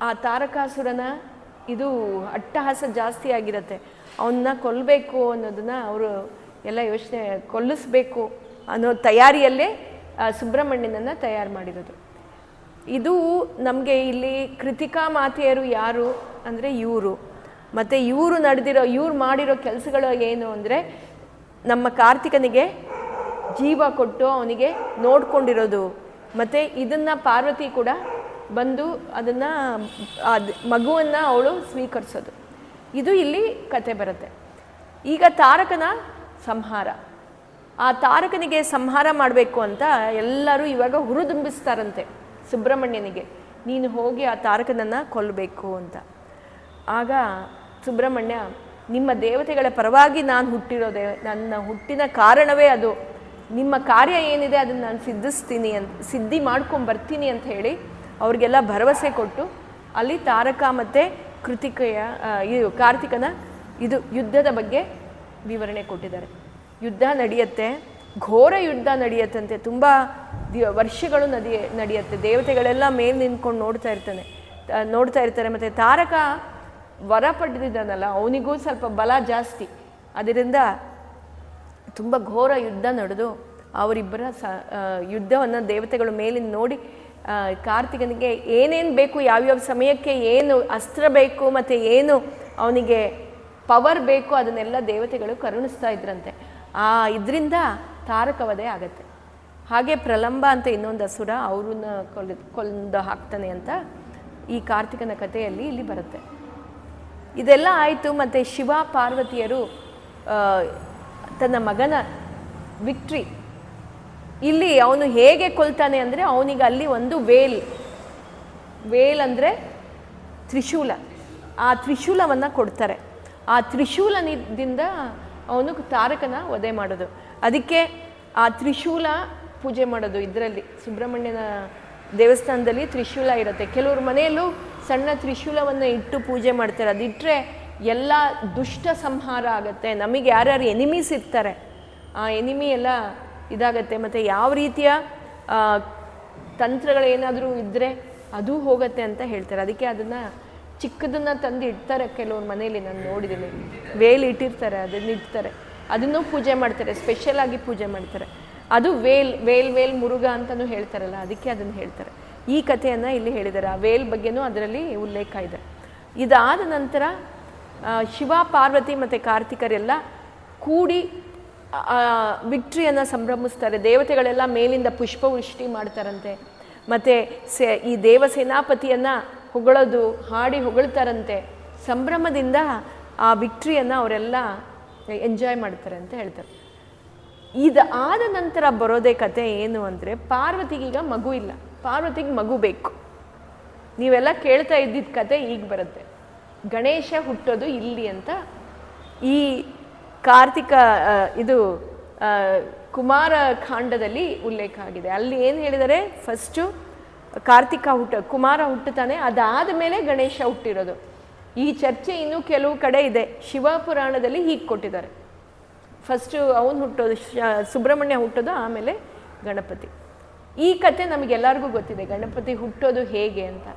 ಆ ತಾರಕಾಸುರನ ಇದು ಅಟ್ಟಹಾಸ ಜಾಸ್ತಿ ಆಗಿರುತ್ತೆ, ಅವನ್ನ ಕೊಲ್ಲಬೇಕು ಅನ್ನೋದನ್ನು ಅವರು ಎಲ್ಲ ಯೋಚನೆ, ಕೊಲ್ಲಿಸ್ಬೇಕು ಅನ್ನೋ ತಯಾರಿಯಲ್ಲೇ ಸುಬ್ರಹ್ಮಣ್ಯನನ್ನು ತಯಾರು ಮಾಡಿರೋದು. ಇದು ನಮಗೆ ಇಲ್ಲಿ ಕೃತಿಕಾ ಮಾತೆಯರು ಯಾರು ಅಂದರೆ ಇವರು. ಮತ್ತು ಇವ್ರು ಮಾಡಿರೋ ಕೆಲಸಗಳು ಏನು ಅಂದರೆ, ನಮ್ಮ ಕಾರ್ತಿಕನಿಗೆ ಜೀವ ಕೊಟ್ಟು ಅವನಿಗೆ ನೋಡ್ಕೊಂಡಿರೋದು. ಮತ್ತು ಇದನ್ನು ಪಾರ್ವತಿ ಕೂಡ ಬಂದು ಅದನ್ನು ಮಗುವನ್ನು ಅವಳು ಸ್ವೀಕರಿಸೋದು. ಇದು ಇಲ್ಲಿ ಕತೆ ಬರುತ್ತೆ. ಈಗ ತಾರಕನ ಸಂಹಾರ, ಆ ತಾರಕನಿಗೆ ಸಂಹಾರ ಮಾಡಬೇಕು ಅಂತ ಎಲ್ಲರೂ ಇವಾಗ ಹುರಿದುಂಬಿಸ್ತಾರಂತೆ ಸುಬ್ರಹ್ಮಣ್ಯನಿಗೆ, ನೀನು ಹೋಗಿ ಆ ತಾರಕನನ್ನು ಕೊಲ್ಲಬೇಕು ಅಂತ. ಆಗ ಸುಬ್ರಹ್ಮಣ್ಯ, ನಿಮ್ಮ ದೇವತೆಗಳ ಪರವಾಗಿ ನಾನು ಹುಟ್ಟಿರೋದೇ, ನನ್ನ ಹುಟ್ಟಿನ ಕಾರಣವೇ ಅದು, ನಿಮ್ಮ ಕಾರ್ಯ ಏನಿದೆ ಅದನ್ನು ನಾನು ಸಿದ್ಧಿ ಮಾಡ್ಕೊಂಬರ್ತೀನಿ ಅಂತ ಹೇಳಿ ಅವ್ರಿಗೆಲ್ಲ ಭರವಸೆ ಕೊಟ್ಟು ಅಲ್ಲಿ ತಾರಕ ಮತ್ತು ಕಾರ್ತಿಕನ ಯುದ್ಧದ ಬಗ್ಗೆ ವಿವರಣೆ ಕೊಟ್ಟಿದ್ದಾರೆ. ಯುದ್ಧ ನಡೆಯುತ್ತೆ, ಘೋರ ಯುದ್ಧ ನಡೆಯುತ್ತಂತೆ, ತುಂಬ ವರ್ಷಗಳು ನಡೆಯುತ್ತೆ. ದೇವತೆಗಳೆಲ್ಲ ಮೇಲೆ ನಿಂತ್ಕೊಂಡು ನೋಡ್ತಾ ಇರ್ತಾರೆ. ಮತ್ತು ತಾರಕ ವರ ಪಡೆದಿದ್ದಾನಲ್ಲ, ಅವನಿಗೂ ಸ್ವಲ್ಪ ಬಲ ಜಾಸ್ತಿ. ಅದರಿಂದ ತುಂಬ ಘೋರ ಯುದ್ಧ ನಡೆದು ಅವರಿಬ್ಬರ ಯುದ್ಧವನ್ನು ದೇವತೆಗಳು ಮೇಲಿಂದ ನೋಡಿ ಕಾರ್ತಿಕನಿಗೆ ಏನೇನು ಬೇಕು, ಯಾವ್ಯಾವ ಸಮಯಕ್ಕೆ ಏನು ಅಸ್ತ್ರ ಬೇಕು ಮತ್ತು ಏನು ಅವನಿಗೆ ಪವರ್ ಬೇಕು ಅದನ್ನೆಲ್ಲ ದೇವತೆಗಳು ಕರುಣಿಸ್ತಾ ಇದ್ರಂತೆ. ಇದರಿಂದ ತಾರಕವಧೆ ಆಗತ್ತೆ. ಹಾಗೆ ಪ್ರಲಂಬ ಅಂತ ಇನ್ನೊಂದು ಅಸುರ, ಅವ್ರನ್ನ ಕೊಂದು ಹಾಕ್ತಾನೆ ಅಂತ ಈ ಕಾರ್ತಿಕನ ಕಥೆಯಲ್ಲಿ ಇಲ್ಲಿ ಬರುತ್ತೆ. ಇದೆಲ್ಲ ಆಯಿತು. ಮತ್ತು ಶಿವ ಪಾರ್ವತಿಯರು ತನ್ನ ಮಗನ ವಿಕ್ಟ್ರಿ ಇಲ್ಲಿ ಅವನು ಹೇಗೆ ಕೊಲ್ತಾನೆ ಅಂದರೆ, ಅವನಿಗೆ ಅಲ್ಲಿ ಒಂದು ವೇಲ್ ಅಂದರೆ ತ್ರಿಶೂಲ, ಆ ತ್ರಿಶೂಲವನ್ನು ಕೊಡ್ತಾರೆ. ಆ ತ್ರಿಶೂಲದಿಂದ ಅವನು ತಾರಕನ ವಧೆ ಮಾಡೋದು. ಅದಕ್ಕೆ ಆ ತ್ರಿಶೂಲ ಪೂಜೆ ಮಾಡೋದು. ಇದರಲ್ಲಿ ಸುಬ್ರಹ್ಮಣ್ಯನ ದೇವಸ್ಥಾನದಲ್ಲಿ ತ್ರಿಶೂಲ ಇರುತ್ತೆ. ಕೆಲವ್ರ ಮನೆಯಲ್ಲೂ ಸಣ್ಣ ತ್ರಿಶೂಲವನ್ನು ಇಟ್ಟು ಪೂಜೆ ಮಾಡ್ತಾರೆ. ಅದಿಟ್ಟರೆ ಎಲ್ಲ ದುಷ್ಟ ಸಂಹಾರ ಆಗುತ್ತೆ. ನಮಗೆ ಯಾರ್ಯಾರು ಎನಿಮೀಸ್ ಇರ್ತಾರೆ ಆ ಎನಿಮಿ ಎಲ್ಲ ಇದಾಗತ್ತೆ. ಮತ್ತು ಯಾವ ರೀತಿಯ ತಂತ್ರಗಳೇನಾದರೂ ಇದ್ದರೆ ಅದು ಹೋಗುತ್ತೆ ಅಂತ ಹೇಳ್ತಾರೆ. ಅದಕ್ಕೆ ಅದನ್ನು ಚಿಕ್ಕದನ್ನು ತಂದು ಇಡ್ತಾರೆ ಕೆಲವ್ರ ಮನೇಲಿ, ನಾನು ನೋಡಿದ್ದೀನಿ. ವೇಲ್ ಇಟ್ಟಿರ್ತಾರೆ, ಅದನ್ನು ಇಡ್ತಾರೆ, ಅದನ್ನು ಪೂಜೆ ಮಾಡ್ತಾರೆ, ಸ್ಪೆಷಲಾಗಿ ಪೂಜೆ ಮಾಡ್ತಾರೆ. ಅದು ವೇಲ್ ಮುರುಘ ಅಂತಲೂ ಹೇಳ್ತಾರಲ್ಲ, ಅದಕ್ಕೆ ಅದನ್ನು ಹೇಳ್ತಾರೆ. ಈ ಕಥೆಯನ್ನು ಇಲ್ಲಿ ಹೇಳಿದ್ದಾರೆ. ಆ ವೇಲ್ ಬಗ್ಗೆನೂ ಅದರಲ್ಲಿ ಉಲ್ಲೇಖ ಇದೆ. ಇದಾದ ನಂತರ ಶಿವ ಪಾರ್ವತಿ ಮತ್ತು ಕಾರ್ತಿಕರೆಲ್ಲ ಕೂಡಿ ವಿಕ್ಟ್ರಿಯನ್ನು ಸಂಭ್ರಮಿಸ್ತಾರೆ. ದೇವತೆಗಳೆಲ್ಲ ಮೇಲಿಂದ ಪುಷ್ಪವೃಷ್ಟಿ ಮಾಡ್ತಾರಂತೆ. ಮತ್ತು ಈ ದೇವಸೇನಾಪತಿಯನ್ನು ಹಾಡಿ ಹೊಗಳ್ತಾರಂತೆ. ಸಂಭ್ರಮದಿಂದ ಆ ವಿಕ್ಟ್ರಿಯನ್ನು ಅವರೆಲ್ಲ ಎಂಜಾಯ್ ಮಾಡ್ತಾರೆ ಅಂತ ಹೇಳ್ತಾರೆ. ಆದ ನಂತರ ಬರೋದೇ ಕತೆ ಏನು ಅಂದರೆ, ಪಾರ್ವತಿಗೀಗ ಮಗು ಇಲ್ಲ, ಪಾರ್ವತಿಗೆ ಮಗು ಬೇಕು. ನೀವೆಲ್ಲ ಕೇಳ್ತಾ ಇದ್ದಿದ್ದ ಕತೆ ಈಗ ಬರುತ್ತೆ. ಗಣೇಶ ಹುಟ್ಟೋದು ಇಲ್ಲಿ ಅಂತ ಈ ಕಾರ್ತಿಕ ಕುಮಾರ ಕಾಂಡದಲ್ಲಿ ಉಲ್ಲೇಖ ಆಗಿದೆ. ಅಲ್ಲಿ ಏನು ಹೇಳಿದರೆ, ಫಸ್ಟು ಕುಮಾರ ಹುಟ್ಟುತ್ತಾನೆ, ಅದಾದ ಮೇಲೆ ಗಣೇಶ ಹುಟ್ಟಿರೋದು. ಈ ಚರ್ಚೆ ಇನ್ನೂ ಕೆಲವು ಕಡೆ ಇದೆ. ಶಿವಪುರಾಣದಲ್ಲಿ ಹೀಗೆ ಕೊಟ್ಟಿದ್ದಾರೆ. ಫಸ್ಟು ಅವನು ಹುಟ್ಟೋದು, ಸುಬ್ರಹ್ಮಣ್ಯ ಹುಟ್ಟೋದು, ಆಮೇಲೆ ಗಣಪತಿ. ಈ ಕತೆ ನಮಗೆಲ್ಲರಿಗೂ ಗೊತ್ತಿದೆ, ಗಣಪತಿ ಹುಟ್ಟೋದು ಹೇಗೆ ಅಂತ.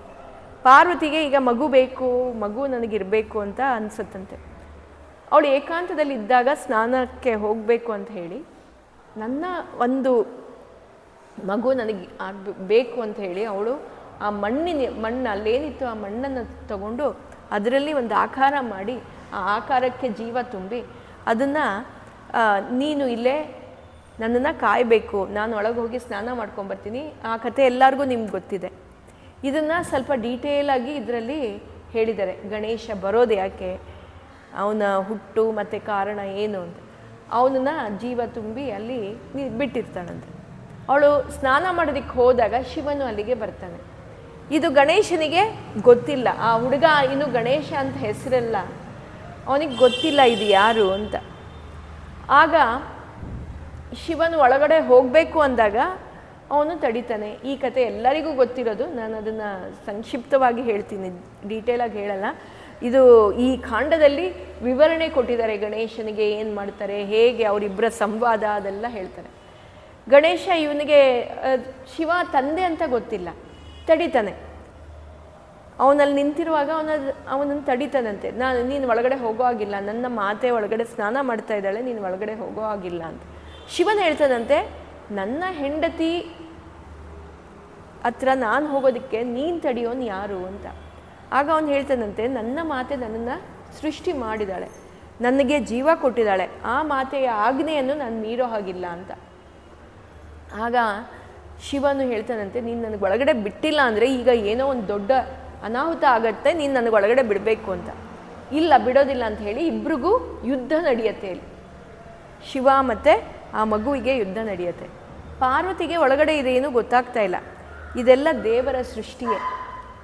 ಪಾರ್ವತಿಗೆ ಈಗ ಮಗು ಬೇಕು, ಮಗು ನನಗಿರಬೇಕು ಅಂತ ಅನಿಸುತ್ತಂತೆ. ಅವಳು ಏಕಾಂತದಲ್ಲಿ ಇದ್ದಾಗ ಸ್ನಾನಕ್ಕೆ ಹೋಗಬೇಕು ಅಂತ ಹೇಳಿ, ನನ್ನ ಒಂದು ಮಗು ನನಗೆ ಬೇಕು ಅಂತ ಹೇಳಿ ಅವಳು ಆ ಮಣ್ಣು ಅಲ್ಲೇನಿತ್ತು ಆ ಮಣ್ಣನ್ನು ತಗೊಂಡು ಅದರಲ್ಲಿ ಒಂದು ಆಕಾರ ಮಾಡಿ, ಆ ಆಕಾರಕ್ಕೆ ಜೀವ ತುಂಬಿ ಅದನ್ನು ನೀನು ಇಲ್ಲೇ ನನ್ನನ್ನು ಕಾಯಬೇಕು, ನಾನು ಒಳಗೆ ಹೋಗಿ ಸ್ನಾನ ಮಾಡ್ಕೊಂಬರ್ತೀನಿ. ಆ ಕತೆ ಎಲ್ಲರಿಗೂ ನಿಮ್ಗೆ ಗೊತ್ತಿದೆ. ಇದನ್ನು ಸ್ವಲ್ಪ ಡೀಟೇಲಾಗಿ ಇದರಲ್ಲಿ ಹೇಳಿದ್ದಾರೆ. ಗಣೇಶ ಬರೋದು ಯಾಕೆ, ಅವನ ಹುಟ್ಟು ಮತ್ತು ಕಾರಣ ಏನು ಅಂತ. ಅವನನ್ನು ಜೀವ ತುಂಬಿ ಅಲ್ಲಿ ಬಿಟ್ಟಿರ್ತಾನಂತೆ. ಅವಳು ಸ್ನಾನ ಮಾಡೋದಕ್ಕೆ ಹೋದಾಗ ಶಿವನು ಅಲ್ಲಿಗೆ ಬರ್ತಾನೆ. ಇದು ಗಣೇಶನಿಗೆ ಗೊತ್ತಿಲ್ಲ. ಆ ಹುಡುಗ ಇನ್ನು ಗಣೇಶ ಅಂತ ಹೆಸರಲ್ಲ, ಅವನಿಗೆ ಗೊತ್ತಿಲ್ಲ ಇದು ಯಾರು ಅಂತ. ಆಗ ಶಿವನು ಒಳಗಡೆ ಹೋಗಬೇಕು ಅಂದಾಗ ಅವನು ತಡಿತಾನೆ. ಈ ಕತೆ ಎಲ್ಲರಿಗೂ ಗೊತ್ತಿರೋದು, ನಾನು ಅದನ್ನು ಸಂಕ್ಷಿಪ್ತವಾಗಿ ಹೇಳ್ತೀನಿ, ಡೀಟೇಲಾಗಿ ಹೇಳಲ್ಲ. ಇದು ಈ ಕಾಂಡದಲ್ಲಿ ವಿವರಣೆ ಕೊಟ್ಟಿದ್ದಾರೆ. ಗಣೇಶನಿಗೆ ಏನು ಮಾಡ್ತಾರೆ, ಹೇಗೆ ಅವರಿಬ್ಬರ ಸಂವಾದ ಅದೆಲ್ಲ ಹೇಳ್ತಾರೆ. ಗಣೇಶ ಇವನಿಗೆ ಶಿವ ತಂದೆ ಅಂತ ಗೊತ್ತಿಲ್ಲ, ತಡಿತಾನೆ. ಅವನಲ್ಲಿ ನಿಂತಿರುವಾಗ ಅವನನ್ನು ತಡಿತಾನಂತೆ. ನೀನು ಒಳಗಡೆ ಹೋಗೋ ಆಗಿಲ್ಲ, ನನ್ನ ಮಾತೆ ಒಳಗಡೆ ಸ್ನಾನ ಮಾಡ್ತಾ ಇದ್ದಾಳೆ, ನೀನು ಒಳಗಡೆ ಹೋಗೋ ಆಗಿಲ್ಲ ಅಂತ. ಶಿವನ ಹೇಳ್ತಾನಂತೆ, ನನ್ನ ಹೆಂಡತಿ ಹತ್ರ ನಾನು ಹೋಗೋದಕ್ಕೆ ನೀನು ತಡಿಯೋನು ಯಾರು ಅಂತ. ಆಗ ಅವನು ಹೇಳ್ತಾನಂತೆ, ನನ್ನ ಮಾತೆ ನನ್ನನ್ನು ಸೃಷ್ಟಿ ಮಾಡಿದಾಳೆ, ನನಗೆ ಜೀವ ಕೊಟ್ಟಿದ್ದಾಳೆ, ಆ ಮಾತೆಯ ಆಜ್ಞೆಯನ್ನು ನಾನು ಮೀರೋ ಹಾಗಿಲ್ಲ ಅಂತ. ಆಗ ಶಿವನು ಹೇಳ್ತಾನಂತೆ, ನೀನು ನನಗೆ ಒಳಗಡೆ ಬಿಟ್ಟಿಲ್ಲ ಅಂದರೆ ಈಗ ಏನೋ ಒಂದು ದೊಡ್ಡ ಅನಾಹುತ ಆಗತ್ತೆ, ನೀನು ನನಗೆ ಒಳಗಡೆ ಬಿಡಬೇಕು ಅಂತ. ಇಲ್ಲ, ಬಿಡೋದಿಲ್ಲ ಅಂತ ಹೇಳಿ ಇಬ್ರಿಗೂ ಯುದ್ಧ ನಡೆಯುತ್ತೆ. ಇಲ್ಲಿ ಶಿವ ಮತ್ತು ಆ ಮಗುವಿಗೆ ಯುದ್ಧ ನಡೆಯುತ್ತೆ. ಪಾರ್ವತಿಗೆ ಒಳಗಡೆ ಇದೇನು ಗೊತ್ತಾಗ್ತಾ ಇಲ್ಲ. ಇದೆಲ್ಲ ದೇವರ ಸೃಷ್ಟಿಯೇ,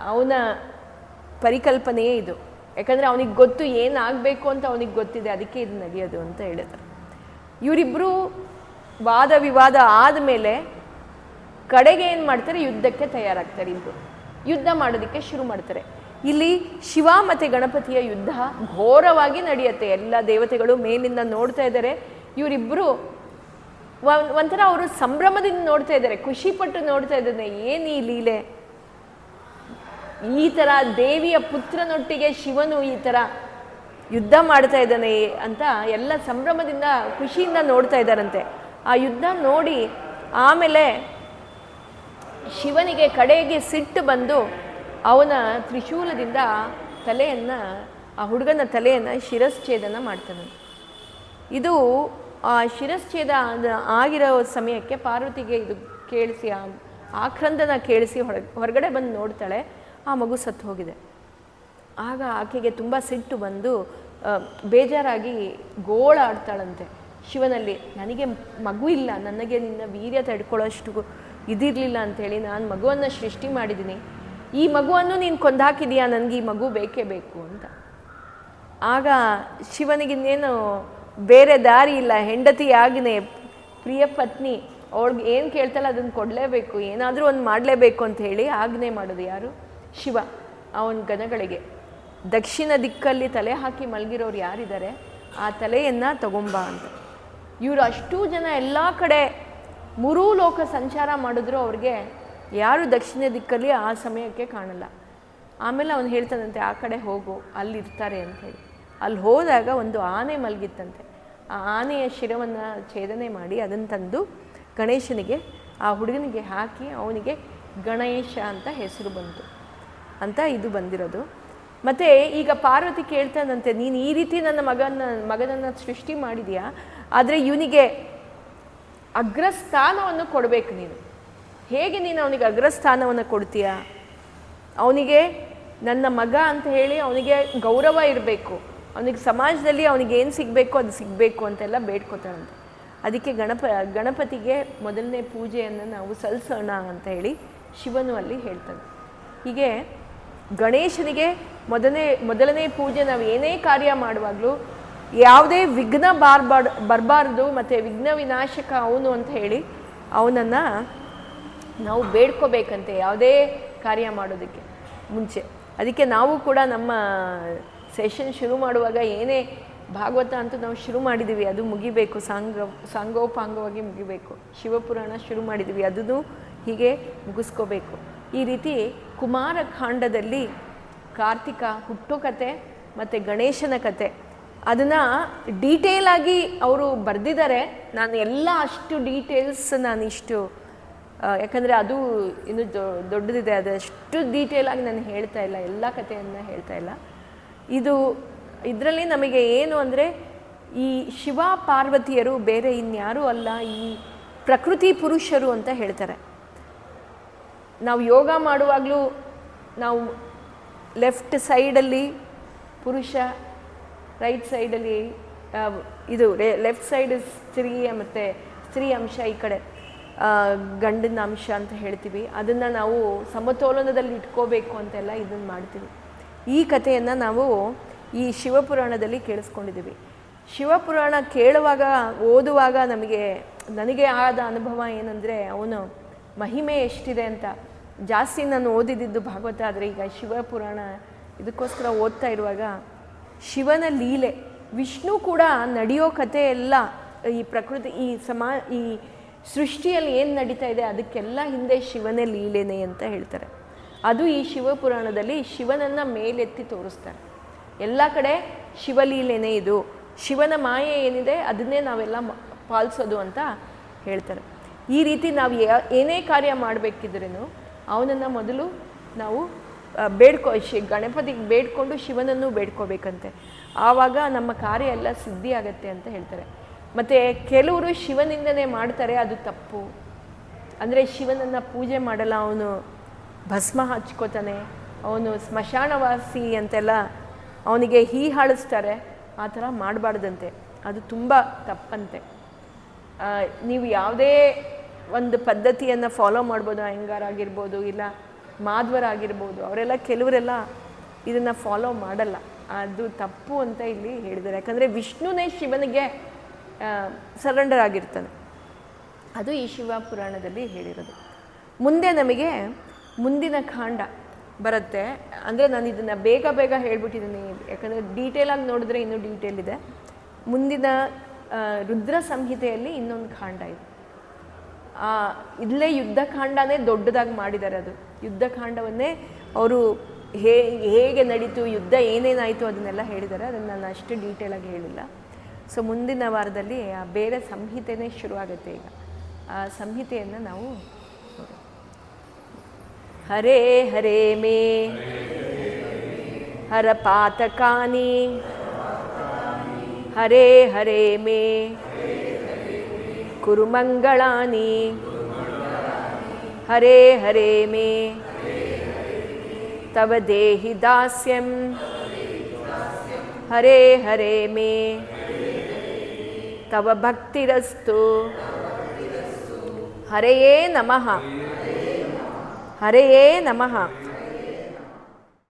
ಅವನ ಪರಿಕಲ್ಪನೆಯೇ ಇದು. ಯಾಕಂದರೆ ಅವನಿಗೆ ಗೊತ್ತು ಏನಾಗಬೇಕು ಅಂತ ಅವನಿಗೆ ಗೊತ್ತಿದೆ, ಅದಕ್ಕೆ ಇದು ನಡೆಯೋದು ಅಂತ ಹೇಳಿದ್ರು. ಇವರಿಬ್ಬರು ವಾದ ವಿವಾದ ಆದಮೇಲೆ ಕಡೆಗೆ ಏನು ಮಾಡ್ತಾರೆ, ಯುದ್ಧಕ್ಕೆ ತಯಾರಾಗ್ತಾರೆ. ಇಬ್ಬರು ಯುದ್ಧ ಮಾಡೋದಕ್ಕೆ ಶುರು ಮಾಡ್ತಾರೆ. ಇಲ್ಲಿ ಶಿವ ಮತ್ತು ಗಣಪತಿಯ ಯುದ್ಧ ಘೋರವಾಗಿ ನಡೆಯುತ್ತೆ. ಎಲ್ಲ ದೇವತೆಗಳು ಮೇಲಿಂದ ನೋಡ್ತಾ ಇದ್ದಾರೆ. ಇವರಿಬ್ಬರು ಒಂಥರ ಅವರು ಸಂಭ್ರಮದಿಂದ ನೋಡ್ತಾ ಇದ್ದಾರೆ, ಖುಷಿಪಟ್ಟು ನೋಡ್ತಾ ಇದ್ದಾನೆ. ಏನು ಈ ಲೀಲೆ, ಈ ಥರ ದೇವಿಯ ಪುತ್ರನೊಟ್ಟಿಗೆ ಶಿವನು ಈ ಥರ ಯುದ್ಧ ಮಾಡ್ತಾ ಇದ್ದಾನೆ ಅಂತ ಎಲ್ಲ ಸಂಭ್ರಮದಿಂದ ಖುಷಿಯಿಂದ ನೋಡ್ತಾ ಇದ್ದಾರಂತೆ. ಆ ಯುದ್ಧ ನೋಡಿ ಆಮೇಲೆ ಶಿವನಿಗೆ ಕಡೆಗೆ ಸಿಟ್ಟು ಬಂದು ಅವನ ತ್ರಿಶೂಲದಿಂದ ತಲೆಯನ್ನು, ಆ ಹುಡುಗನ ತಲೆಯನ್ನು ಶಿರಶ್ಛೇದನ ಮಾಡ್ತಾನೆ. ಇದು ಆ ಶಿರಶ್ಛೇದ ಆಗಿರೋ ಸಮಯಕ್ಕೆ ಪಾರ್ವತಿಗೆ ಇದು ಕೇಳಿಸಿ, ಆಕ್ರಂದನ ಕೇಳಿಸಿ ಹೊರಗಡೆ ಬಂದು ನೋಡ್ತಾಳೆ, ಆ ಮಗು ಸತ್ತು ಹೋಗಿದೆ. ಆಗ ಆಕೆಗೆ ತುಂಬ ಸಿಟ್ಟು ಬಂದು ಬೇಜಾರಾಗಿ ಗೋಳಾಡ್ತಾಳಂತೆ ಶಿವನಲ್ಲಿ. ನನಗೆ ಮಗು ಇಲ್ಲ, ನನಗೆ ನಿನ್ನ ವೀರ್ಯ ತಡ್ಕೊಳ್ಳೋಷ್ಟು ಇದಿರಲಿಲ್ಲ ಅಂಥೇಳಿ ನಾನು ಮಗುವನ್ನು ಸೃಷ್ಟಿ ಮಾಡಿದ್ದೀನಿ. ಈ ಮಗುವನ್ನು ನೀನು ಕೊಂದಾಕಿದೀಯಾ, ನನಗೆ ಈ ಮಗು ಬೇಕೇ ಬೇಕು ಅಂತ. ಆಗ ಶಿವನಿಗಿನ್ನೇನು ಬೇರೆ ದಾರಿ ಇಲ್ಲ, ಹೆಂಡತಿ ಆಜ್ಞೆ, ಪ್ರಿಯ ಪತ್ನಿ, ಅವಳಿಗೆ ಏನು ಕೇಳ್ತಾಳೆ ಅದನ್ನು ಕೊಡಲೇಬೇಕು, ಏನಾದರೂ ಒಂದು ಮಾಡಲೇಬೇಕು ಅಂತ ಹೇಳಿ ಆಜ್ಞೆ ಮಾಡೋದು ಯಾರು? ಶಿವ. ಅವನ ಗಣಗಳಿಗೆ ದಕ್ಷಿಣ ದಿಕ್ಕಲ್ಲಿ ತಲೆ ಹಾಕಿ ಮಲಗಿರೋರು ಯಾರಿದ್ದಾರೆ, ಆ ತಲೆಯನ್ನು ತಗೊಂಬ ಅಂತ. ಇವರು ಅಷ್ಟೂ ಜನ ಎಲ್ಲ ಕಡೆ ಮೂರೂ ಲೋಕ ಸಂಚಾರ ಮಾಡಿದ್ರು, ಅವ್ರಿಗೆ ಯಾರು ದಕ್ಷಿಣ ದಿಕ್ಕಲ್ಲಿ ಆ ಸಮಯಕ್ಕೆ ಕಾಣಲ್ಲ. ಆಮೇಲೆ ಅವನು ಹೇಳ್ತಾನಂತೆ, ಆ ಕಡೆ ಹೋಗು, ಅಲ್ಲಿರ್ತಾರೆ ಅಂಥೇಳಿ. ಅಲ್ಲಿ ಹೋದಾಗ ಒಂದು ಆನೆ ಮಲಗಿತ್ತಂತೆ. ಆ ಆನೆಯ ಶಿರವನ್ನು ಛೇದನೆ ಮಾಡಿ ಅದನ್ನು ತಂದು ಗಣೇಶನಿಗೆ, ಆ ಹುಡುಗನಿಗೆ ಹಾಕಿ ಅವನಿಗೆ ಗಣೇಶ ಅಂತ ಹೆಸರು ಬಂತು ಅಂತ ಇದು ಬಂದಿರೋದು. ಮತ್ತು ಈಗ ಪಾರ್ವತಿ ಕೇಳ್ತಾನಂತೆ, ನೀನು ಈ ರೀತಿ ನನ್ನ ಮಗನನ್ನು ಸೃಷ್ಟಿ ಮಾಡಿದೀಯಾ, ಆದರೆ ಇವನಿಗೆ ಅಗ್ರಸ್ಥಾನವನ್ನು ಕೊಡಬೇಕು ನೀನು. ಹೇಗೆ ನೀನು ಅವನಿಗೆ ಅಗ್ರಸ್ಥಾನವನ್ನು ಕೊಡ್ತೀಯಾ? ಅವನಿಗೆ ನನ್ನ ಮಗ ಅಂತ ಹೇಳಿ ಅವನಿಗೆ ಗೌರವ ಇರಬೇಕು, ಅವನಿಗೆ ಸಮಾಜದಲ್ಲಿ ಅವನಿಗೆ ಏನು ಸಿಗಬೇಕು ಅದು ಸಿಗಬೇಕು ಅಂತೆಲ್ಲ ಬೇಡ್ಕೋತಾನಂತೆ. ಅದಕ್ಕೆ ಗಣಪತಿಗೆ ಮೊದಲನೇ ಪೂಜೆಯನ್ನು ನಾವು ಸಲ್ಲಿಸೋಣ ಅಂತ ಹೇಳಿ ಶಿವನು ಅಲ್ಲಿ ಹೇಳ್ತಾನೆ. ಹೀಗೆ ಗಣೇಶನಿಗೆ ಮೊದಲನೇ ಪೂಜೆ, ನಾವು ಏನೇ ಕಾರ್ಯ ಮಾಡುವಾಗಲೂ ಯಾವುದೇ ವಿಘ್ನ ಬರಬಾರ್ದು, ಮತ್ತು ವಿಘ್ನ ವಿನಾಶಕ ಅವನು ಅಂತ ಹೇಳಿ ಅವನನ್ನು ನಾವು ಬೇಡ್ಕೋಬೇಕಂತೆ ಯಾವುದೇ ಕಾರ್ಯ ಮಾಡೋದಕ್ಕೆ ಮುಂಚೆ. ಅದಕ್ಕೆ ನಾವು ಕೂಡ ನಮ್ಮ ಸೆಷನ್ ಶುರು ಮಾಡುವಾಗ ಏನೇ ಭಾಗವತ ಅಂತೂ ನಾವು ಶುರು ಮಾಡಿದ್ದೀವಿ, ಅದು ಮುಗಿಬೇಕು, ಸಾಂಗೋಪಾಂಗವಾಗಿ ಮುಗಿಬೇಕು. ಶಿವಪುರಾಣ ಶುರು ಮಾಡಿದ್ದೀವಿ, ಅದನ್ನು ಹೀಗೆ ಮುಗಿಸ್ಕೋಬೇಕು. ಈ ರೀತಿ ಕುಮಾರಕಾಂಡದಲ್ಲಿ ಕಾರ್ತಿಕ ಹುಟ್ಟು ಕತೆ ಮತ್ತು ಗಣೇಶನ ಕತೆ ಅದನ್ನು ಡೀಟೇಲಾಗಿ ಅವರು ಬರೆದಿದ್ದಾರೆ. ನಾನು ಎಲ್ಲ ಅಷ್ಟು ಡೀಟೇಲ್ಸ್ ನಾನಿಷ್ಟು, ಯಾಕಂದರೆ ಅದು ಇನ್ನೂ ದೊಡ್ಡದಿದೆ, ಅದಷ್ಟು ಡೀಟೇಲಾಗಿ ನಾನು ಹೇಳ್ತಾ ಇಲ್ಲ, ಎಲ್ಲ ಕಥೆಯನ್ನು ಹೇಳ್ತಾ ಇಲ್ಲ. ಇದರಲ್ಲಿ ನಮಗೆ ಏನು ಅಂದರೆ, ಈ ಶಿವ ಪಾರ್ವತಿಯರು ಬೇರೆ ಇನ್ಯಾರೂ ಅಲ್ಲ, ಈ ಪ್ರಕೃತಿ ಪುರುಷರು ಅಂತ ಹೇಳ್ತಾರೆ. ನಾವು ಯೋಗ ಮಾಡುವಾಗಲೂ ನಾವು ಲೆಫ್ಟ್ ಸೈಡಲ್ಲಿ ಪುರುಷ, ರೈಟ್ ಸೈಡಲ್ಲಿ ಇದು ಲೆಫ್ಟ್ ಸೈಡ್ ಸ್ತ್ರೀ ಮತ್ತು ಸ್ತ್ರೀ ಅಂಶ, ಈ ಕಡೆ ಗಂಡನ ಅಂಶ ಅಂತ ಹೇಳ್ತೀವಿ. ಅದನ್ನು ನಾವು ಸಮತೋಲನದಲ್ಲಿ ಇಟ್ಕೋಬೇಕು ಅಂತೆಲ್ಲ ಇದನ್ನು ಮಾಡ್ತೀವಿ. ಈ ಕಥೆಯನ್ನು ನಾವು ಈ ಶಿವಪುರಾಣದಲ್ಲಿ ಕೇಳಿಸ್ಕೊಂಡಿದ್ದೀವಿ. ಶಿವಪುರಾಣ ಕೇಳುವಾಗ, ಓದುವಾಗ ನನಗೆ ಆದ ಅನುಭವ ಏನಂದರೆ, ಅವನು ಮಹಿಮೆ ಎಷ್ಟಿದೆ ಅಂತ. ಜಾಸ್ತಿ ನಾನು ಓದಿದ್ದು ಭಾಗವತ, ಆದರೆ ಈಗ ಶಿವಪುರಾಣ ಇದಕ್ಕೋಸ್ಕರ ಓದ್ತಾ ಇರುವಾಗ ಶಿವನ ಲೀಲೆ, ವಿಷ್ಣು ಕೂಡ ನಡೆಯೋ ಕಥೆ ಎಲ್ಲ, ಈ ಪ್ರಕೃತಿ, ಈ ಸೃಷ್ಟಿಯಲ್ಲಿ ಏನು ನಡೀತಾ ಇದೆ ಅದಕ್ಕೆಲ್ಲ ಹಿಂದೆ ಶಿವನೇ ಲೀಲೆನೇ ಅಂತ ಹೇಳ್ತಾರೆ. ಅದು ಈ ಶಿವಪುರಾಣದಲ್ಲಿ ಶಿವನನ್ನು ಮೇಲೆತ್ತಿ ತೋರಿಸ್ತಾರೆ. ಎಲ್ಲ ಕಡೆ ಶಿವಲೀಲೆನೇ ಇದು, ಶಿವನ ಮಾಯೆ ಏನಿದೆ ಅದನ್ನೇ ನಾವೆಲ್ಲ ಪಾಲಿಸೋದು ಅಂತ ಹೇಳ್ತಾರೆ. ಈ ರೀತಿ ನಾವು ಏನೇ ಕಾರ್ಯ ಮಾಡಬೇಕಿದ್ರೂ ಅವನನ್ನು ಮೊದಲು ನಾವು ಗಣಪತಿಗೆ ಬೇಡ್ಕೊಂಡು ಶಿವನನ್ನು ಬೇಡ್ಕೋಬೇಕಂತೆ. ಆವಾಗ ನಮ್ಮ ಕಾರ್ಯ ಎಲ್ಲ ಸಿದ್ಧಿ ಆಗತ್ತೆ ಅಂತ ಹೇಳ್ತಾರೆ. ಮತ್ತು ಕೆಲವರು ಶಿವನಿಂದನೇ ಮಾಡ್ತಾರೆ, ಅದು ತಪ್ಪು. ಅಂದರೆ ಶಿವನನ್ನು ಪೂಜೆ ಮಾಡಲ್ಲ, ಅವನು ಭಸ್ಮ ಹಚ್ಕೋತಾನೆ, ಅವನು ಸ್ಮಶಾನವಾಸಿ ಅಂತೆಲ್ಲ ಅವನಿಗೆ ಹೀಹಾಳಿಸ್ತಾರೆ. ಆ ಥರ ಮಾಡಬಾರ್ದಂತೆ, ಅದು ತುಂಬ ತಪ್ಪಂತೆ. ನೀವು ಯಾವುದೇ ಒಂದು ಪದ್ಧತಿಯನ್ನು ಫಾಲೋ ಮಾಡ್ಬೋದು, ಅಯ್ಯಂಗಾರಾಗಿರ್ಬೋದು ಇಲ್ಲ ಮಾಧ್ವರಾಗಿರ್ಬೋದು, ಅವರೆಲ್ಲ ಕೆಲವರೆಲ್ಲ ಇದನ್ನು ಫಾಲೋ ಮಾಡಲ್ಲ, ಅದು ತಪ್ಪು ಅಂತ ಇಲ್ಲಿ ಹೇಳಿದ್ದಾರೆ. ಯಾಕಂದರೆ ವಿಷ್ಣುನೇ ಶಿವನಿಗೆ ಸರೆಂಡರ್ ಆಗಿರ್ತಾನೆ. ಅದು ಈ ಶಿವ ಪುರಾಣದಲ್ಲಿ ಹೇಳಿರೋದು. ಮುಂದೆ ನಮಗೆ ಮುಂದಿನ ಕಾಂಡ ಬರುತ್ತೆ. ಅಂದರೆ ನಾನು ಇದನ್ನು ಬೇಗ ಬೇಗ ಹೇಳ್ಬಿಟ್ಟಿದ್ದೀನಿ, ಯಾಕಂದರೆ ಡೀಟೇಲಾಗಿ ನೋಡಿದ್ರೆ ಇನ್ನೂ ಡೀಟೇಲ್ ಇದೆ. ಮುಂದಿನ ರುದ್ರ ಸಂಹಿತೆಯಲ್ಲಿ ಇನ್ನೊಂದು ಕಾಂಡ ಇದೆ. ಇಲ್ಲೇ ಯುದ್ಧಕಾಂಡನೇ ದೊಡ್ಡದಾಗಿ ಮಾಡಿದ್ದಾರೆ. ಅದು ಯುದ್ಧಕಾಂಡವನ್ನೇ ಅವರು ಹೇಗೆ ನಡೀತು, ಯುದ್ಧ ಏನೇನಾಯಿತು ಅದನ್ನೆಲ್ಲ ಹೇಳಿದ್ದಾರೆ. ಅದನ್ನು ನಾನು ಅಷ್ಟು ಡೀಟೇಲಾಗಿ ಹೇಳಿಲ್ಲ. ಸೊ ಮುಂದಿನ ವಾರದಲ್ಲಿ ಬೇರೆ ಸಂಹಿತೆನೇ ಶುರುವಾಗುತ್ತೆ. ಈಗ ಆ ಸಂಹಿತೆಯನ್ನು ನಾವು ಹರೇ ಹರೇ ಮೇ ಹರ ಪಾತಕಾನಿ ಹರೇ ಹರೇ ಮೇ ಕುರು ಮಂಗಳಾನಿ ಹರೇ ಹರೇ ಮೇ ತವ ದೇಹಿ ದಾಸ್ಯಂ ಹರೇ ಹರೇ ಮೇ ತವ ಭಕ್ತಿರಸ್ತು. ಹರೆಯೇ ನಮಃ. ಹರೆಯೇ ನಮಃ.